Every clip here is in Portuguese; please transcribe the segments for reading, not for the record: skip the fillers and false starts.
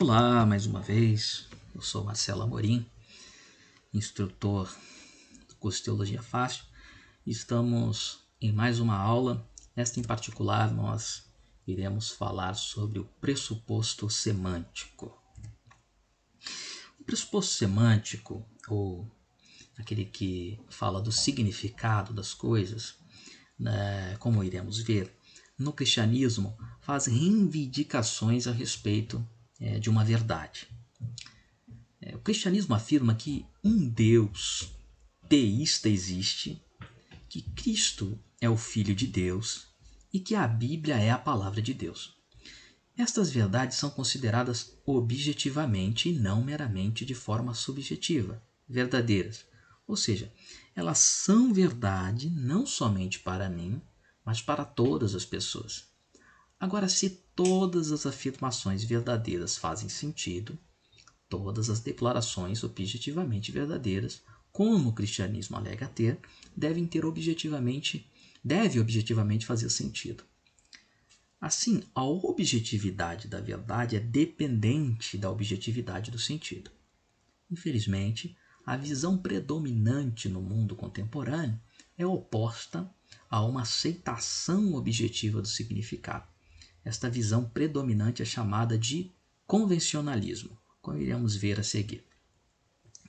Olá, mais uma vez. Eu sou Marcelo Amorim, instrutor do curso Teologia Fácil. Estamos em mais uma aula. Nesta em particular, nós iremos falar sobre o pressuposto semântico. O pressuposto semântico, ou aquele que fala do significado das coisas, como iremos ver, no cristianismo faz reivindicações a respeito de uma verdade. O cristianismo afirma que um Deus teísta existe, que Cristo é o Filho de Deus e que a Bíblia é a palavra de Deus. Estas verdades são consideradas objetivamente e não meramente de forma subjetiva, verdadeiras. Ou seja, elas são verdade não somente para mim, mas para todas as pessoas. Agora, se todas as afirmações verdadeiras fazem sentido, todas as declarações objetivamente verdadeiras, como o cristianismo alega ter, deve objetivamente fazer sentido. Assim, a objetividade da verdade é dependente da objetividade do sentido. Infelizmente, a visão predominante no mundo contemporâneo é oposta a uma aceitação objetiva do significado. Esta visão predominante é chamada de convencionalismo, como iremos ver a seguir.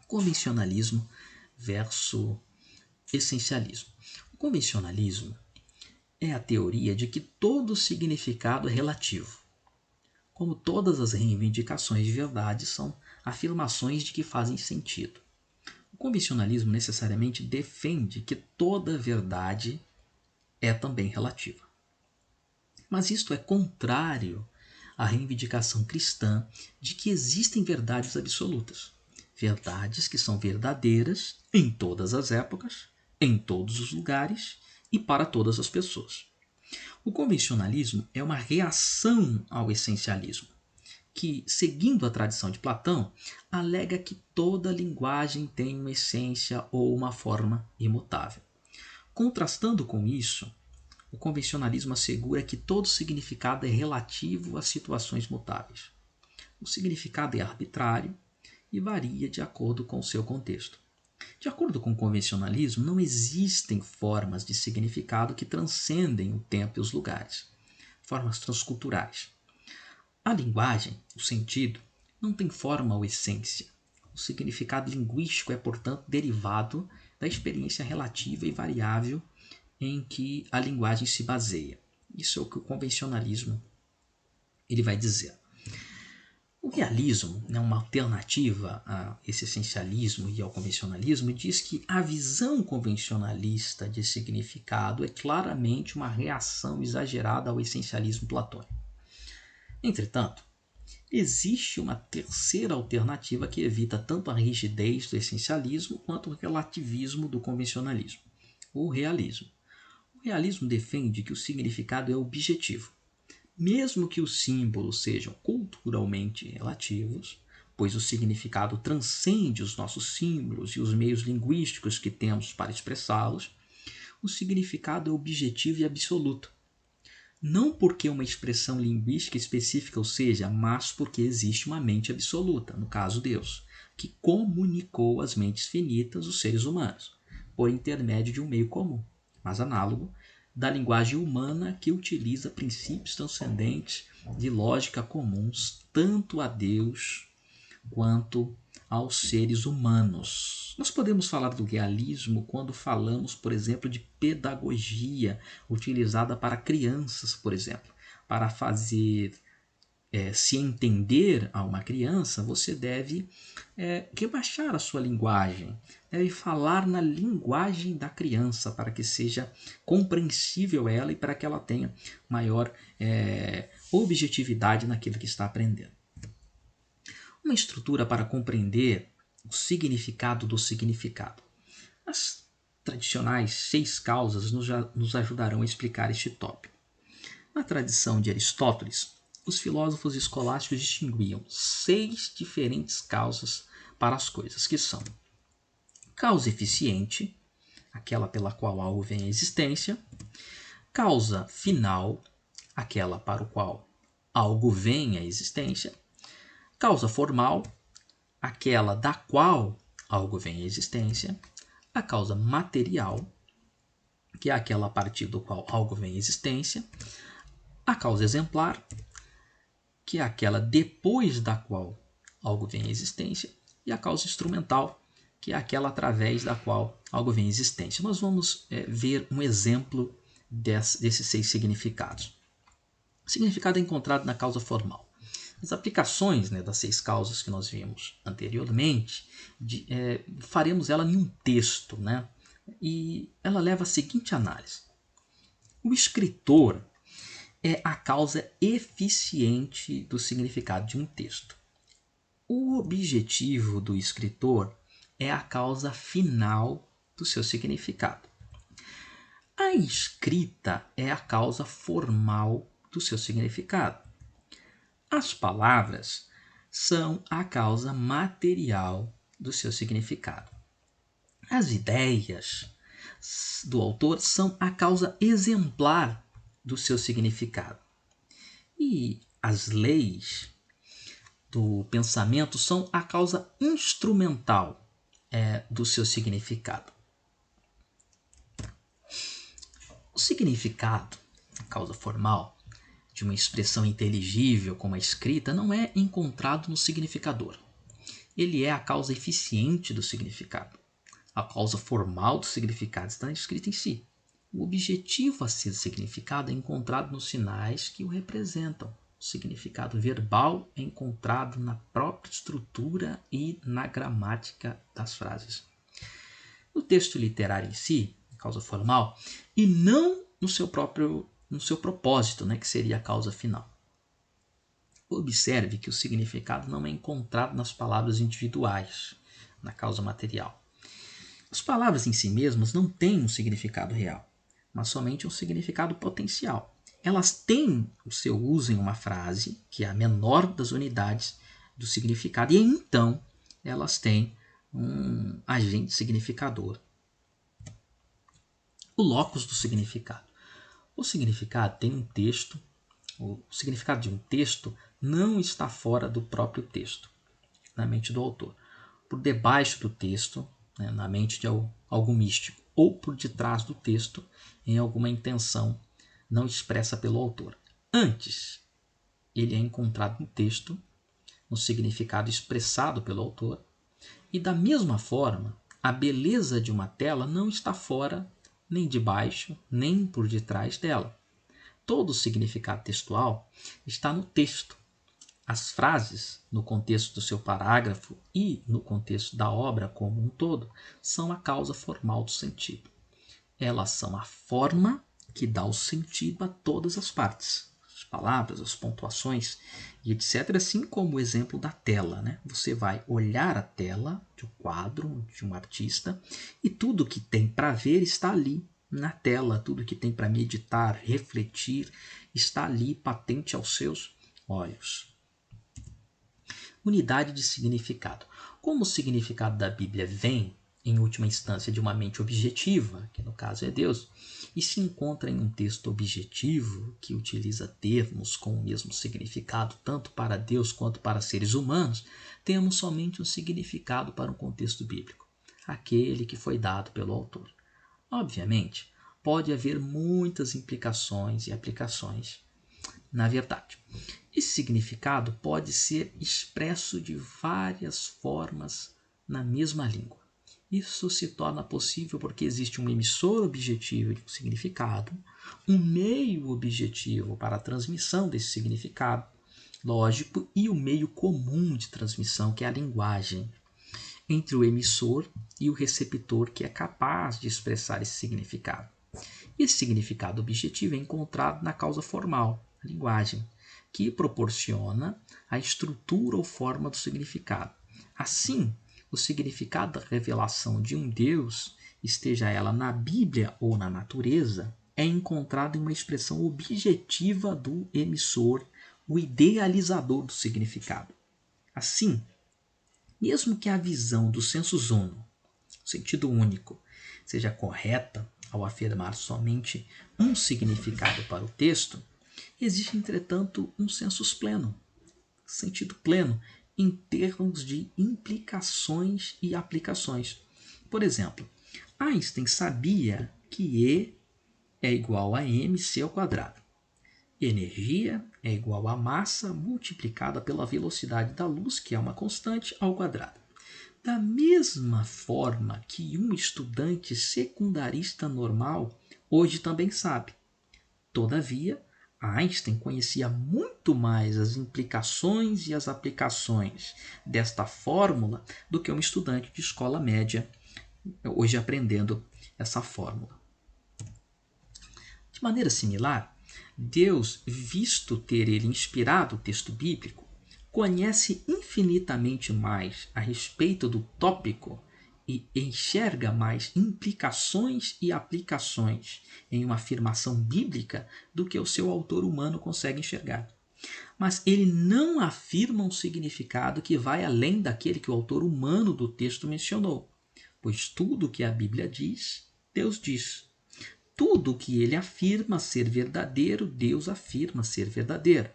Convencionalismo versus essencialismo. O convencionalismo é a teoria de que todo significado é relativo. Como todas as reivindicações de verdade são afirmações de que fazem sentido. O convencionalismo necessariamente defende que toda verdade é também relativa. Mas isto é contrário à reivindicação cristã de que existem verdades absolutas. Verdades que são verdadeiras em todas as épocas, em todos os lugares e para todas as pessoas. O convencionalismo é uma reação ao essencialismo, que, seguindo a tradição de Platão, alega que toda linguagem tem uma essência ou uma forma imutável. Contrastando com isso, o convencionalismo assegura que todo significado é relativo a situações mutáveis. O significado é arbitrário e varia de acordo com o seu contexto. De acordo com o convencionalismo, não existem formas de significado que transcendem o tempo e os lugares, formas transculturais. A linguagem, o sentido, não tem forma ou essência. O significado linguístico é, portanto, derivado da experiência relativa e variável em que a linguagem se baseia. Isso é o que o convencionalismo ele vai dizer. O realismo, uma alternativa a esse essencialismo e ao convencionalismo, diz que a visão convencionalista de significado é claramente uma reação exagerada ao essencialismo platônico. Entretanto, existe uma terceira alternativa que evita tanto a rigidez do essencialismo quanto o relativismo do convencionalismo, o realismo. O realismo defende que o significado é objetivo, mesmo que os símbolos sejam culturalmente relativos, pois o significado transcende os nossos símbolos e os meios linguísticos que temos para expressá-los, o significado é objetivo e absoluto. Não porque uma expressão linguística específica o seja, mas porque existe uma mente absoluta, no caso Deus, que comunicou às mentes finitas os seres humanos, por intermédio de um meio comum, mas análogo, da linguagem humana que utiliza princípios transcendentes de lógica comuns tanto a Deus quanto aos seres humanos. Nós podemos falar do realismo quando falamos, por exemplo, de pedagogia utilizada para crianças, por exemplo. Para fazer se entender a uma criança, você deve rebaixar a sua linguagem, deve falar na linguagem da criança para que seja compreensível ela e para que ela tenha maior objetividade naquilo que está aprendendo. Uma estrutura para compreender o significado do significado. As tradicionais 6 causas nos ajudarão a explicar este tópico. Na tradição de Aristóteles, os filósofos escolásticos distinguiam 6 diferentes causas para as coisas, que são causa eficiente, aquela pela qual algo vem à existência; causa final, aquela para o qual algo vem à existência; Causa formal, aquela da qual algo vem à existência. A causa material, que é aquela a partir do qual algo vem à existência. A causa exemplar, que é aquela depois da qual algo vem à existência. E a causa instrumental, que é aquela através da qual algo vem à existência. Nós vamos ver um exemplo desses 6 significados. O significado é encontrado na causa formal. As aplicações das 6 causas que nós vimos anteriormente, faremos ela em um texto, e ela leva a seguinte análise. O escritor é a causa eficiente do significado de um texto. O objetivo do escritor é a causa final do seu significado. A escrita é a causa formal do seu significado. As palavras são a causa material do seu significado. As ideias do autor são a causa exemplar do seu significado. E as leis do pensamento são a causa instrumental do seu significado. O significado, a causa formal, de uma expressão inteligível como a escrita não é encontrado no significador. Ele é a causa eficiente do significado. A causa formal do significado está na escrita em si. O objetivo a ser significado é encontrado nos sinais que o representam. O significado verbal é encontrado na própria estrutura e na gramática das frases. No texto literário em si, a causa formal, e não no seu propósito, que seria a causa final. Observe que o significado não é encontrado nas palavras individuais, na causa material. As palavras em si mesmas não têm um significado real, mas somente um significado potencial. Elas têm o seu uso em uma frase, que é a menor das unidades do significado, e então elas têm um agente significador. O locus do significado. O significado tem um texto. O significado de um texto não está fora do próprio texto, na mente do autor. Por debaixo do texto, na mente de algum místico, ou por detrás do texto, em alguma intenção não expressa pelo autor. Antes, ele é encontrado no texto, no significado expressado pelo autor, e da mesma forma, a beleza de uma tela não está fora, nem debaixo, nem por detrás dela. Todo o significado textual está no texto. As frases, no contexto do seu parágrafo e no contexto da obra como um todo, são a causa formal do sentido. Elas são a forma que dá o sentido a todas as partes. As palavras, as pontuações e etc. Assim como o exemplo da tela. Você vai olhar a tela de um quadro, de um artista, e tudo que tem para ver está ali na tela. Tudo que tem para meditar, refletir, está ali patente aos seus olhos. Unidade de significado. Como o significado da Bíblia vem, em última instância, de uma mente objetiva, que no caso é Deus, e se encontra em um texto objetivo que utiliza termos com o mesmo significado tanto para Deus quanto para seres humanos, temos somente um significado para um contexto bíblico, aquele que foi dado pelo autor. Obviamente, pode haver muitas implicações e aplicações na verdade. Esse significado pode ser expresso de várias formas na mesma língua. Isso se torna possível porque existe um emissor objetivo de um significado, um meio objetivo para a transmissão desse significado, lógico, e o meio comum de transmissão, que é a linguagem, entre o emissor e o receptor, que é capaz de expressar esse significado. Esse significado objetivo é encontrado na causa formal, a linguagem, que proporciona a estrutura ou forma do significado. Assim, o significado da revelação de um Deus, esteja ela na Bíblia ou na natureza, é encontrado em uma expressão objetiva do emissor, o idealizador do significado. Assim, mesmo que a visão do sensus uno, sentido único, seja correta ao afirmar somente um significado para o texto, existe, entretanto, um sensus pleno, sentido pleno, em termos de implicações e aplicações. Por exemplo, Einstein sabia que E é igual a mc ao quadrado. Energia é igual a massa multiplicada pela velocidade da luz, que é uma constante, ao quadrado. Da mesma forma que um estudante secundarista normal hoje também sabe. Todavia, Einstein conhecia muito mais as implicações e as aplicações desta fórmula do que um estudante de escola média hoje aprendendo essa fórmula. De maneira similar, Deus, visto ter ele inspirado o texto bíblico, conhece infinitamente mais a respeito do tópico e enxerga mais implicações e aplicações em uma afirmação bíblica do que o seu autor humano consegue enxergar. Mas ele não afirma um significado que vai além daquele que o autor humano do texto mencionou, pois tudo o que a Bíblia diz, Deus diz. Tudo o que ele afirma ser verdadeiro, Deus afirma ser verdadeiro.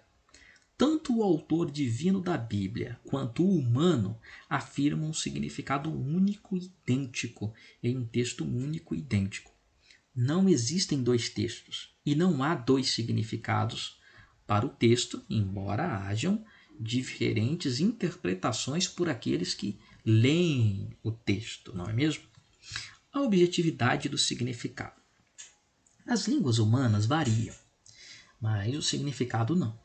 Tanto o autor divino da Bíblia quanto o humano afirmam um significado único e idêntico em um texto único e idêntico. Não existem dois textos e não há dois significados para o texto, embora hajam diferentes interpretações por aqueles que leem o texto, não é mesmo? A objetividade do significado. As línguas humanas variam, mas o significado não.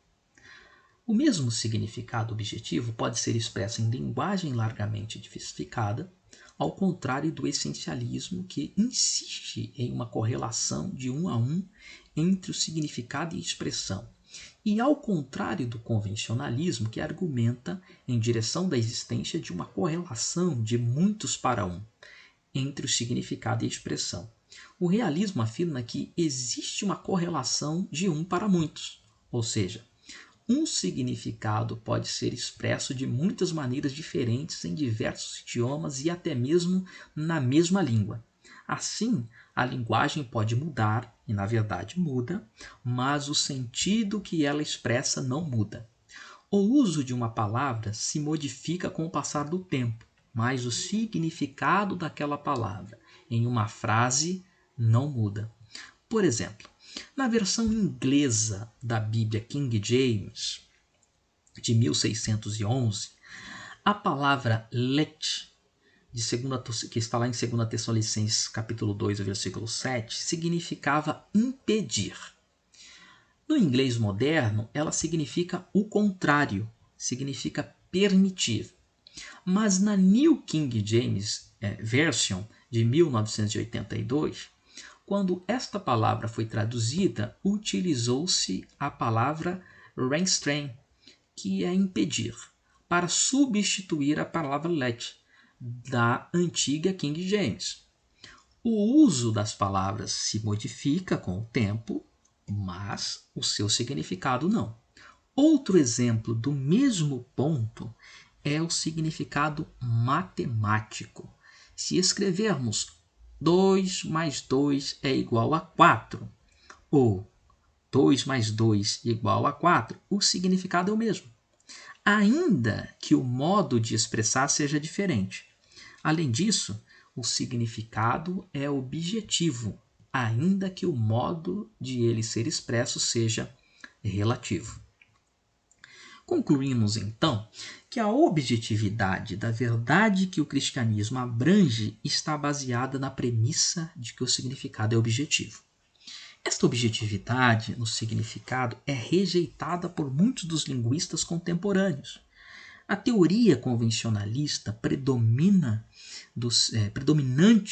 O mesmo significado objetivo pode ser expresso em linguagem largamente diversificada, ao contrário do essencialismo que insiste em uma correlação de um a um entre o significado e expressão, e ao contrário do convencionalismo que argumenta em direção da existência de uma correlação de muitos para um entre o significado e a expressão. O realismo afirma que existe uma correlação de um para muitos, ou seja, um significado pode ser expresso de muitas maneiras diferentes em diversos idiomas e até mesmo na mesma língua. Assim, a linguagem pode mudar, e na verdade muda, mas o sentido que ela expressa não muda. O uso de uma palavra se modifica com o passar do tempo, mas o significado daquela palavra em uma frase não muda. Por exemplo, na versão inglesa da Bíblia King James, de 1611, a palavra let, que está lá em 2 Tessalonicenses capítulo 2, versículo 7, significava impedir. No inglês moderno, ela significa o contrário, significa permitir. Mas na New King James Version de 1982, quando esta palavra foi traduzida, utilizou-se a palavra restrain, que é impedir, para substituir a palavra let, da antiga King James. O uso das palavras se modifica com o tempo, mas o seu significado não. Outro exemplo do mesmo ponto é o significado matemático. Se escrevermos 2 mais 2 é igual a 4, ou 2 mais 2 igual a 4, o significado é o mesmo, ainda que o modo de expressar seja diferente. Além disso, o significado é objetivo, ainda que o modo de ele ser expresso seja relativo. Concluímos, então, que a objetividade da verdade que o cristianismo abrange está baseada na premissa de que o significado é objetivo. Esta objetividade no significado é rejeitada por muitos dos linguistas contemporâneos. A teoria convencionalista predominante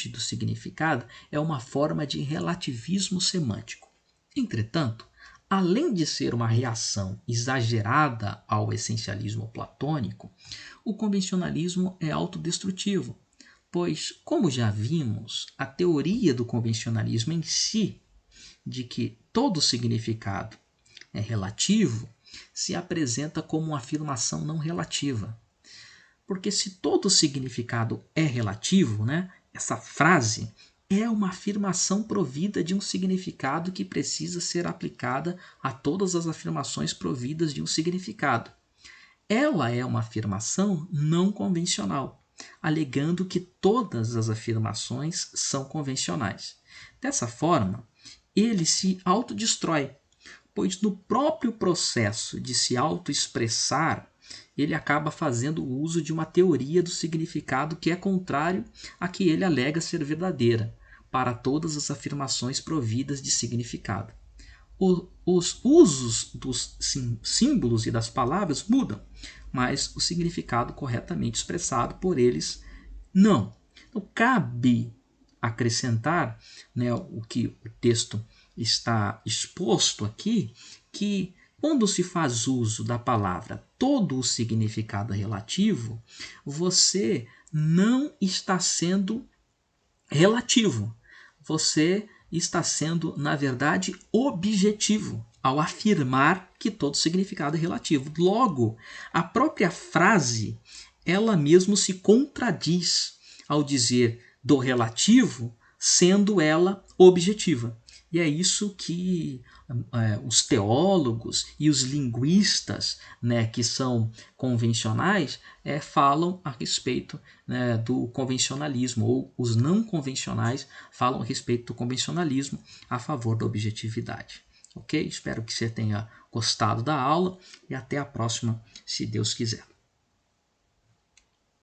do significado é uma forma de relativismo semântico. Entretanto, além de ser uma reação exagerada ao essencialismo platônico, o convencionalismo é autodestrutivo, pois, como já vimos, a teoria do convencionalismo em si, de que todo significado é relativo, se apresenta como uma afirmação não relativa. Porque se todo significado é relativo, essa frase é uma afirmação provida de um significado que precisa ser aplicada a todas as afirmações providas de um significado. ela é uma afirmação não convencional, alegando que todas as afirmações são convencionais. Dessa forma, ele se autodestrói, pois no próprio processo de se autoexpressar, ele acaba fazendo uso de uma teoria do significado que é contrário à que ele alega ser verdadeira para todas as afirmações providas de significado. Os usos dos símbolos e das palavras mudam, mas o significado corretamente expressado por eles não. Então, cabe acrescentar, né, o que o texto está exposto aqui, que quando se faz uso da palavra todo o significado relativo, você não está sendo relativo. Você está sendo, na verdade, objetivo ao afirmar que todo significado é relativo. Logo, a própria frase, ela mesmo se contradiz ao dizer do relativo, sendo ela objetiva. E é isso que os teólogos e os linguistas, né, que são convencionais, falam a respeito, né, do convencionalismo, ou os não convencionais falam a respeito do convencionalismo a favor da objetividade. Ok? Espero que você tenha gostado da aula e até a próxima, se Deus quiser.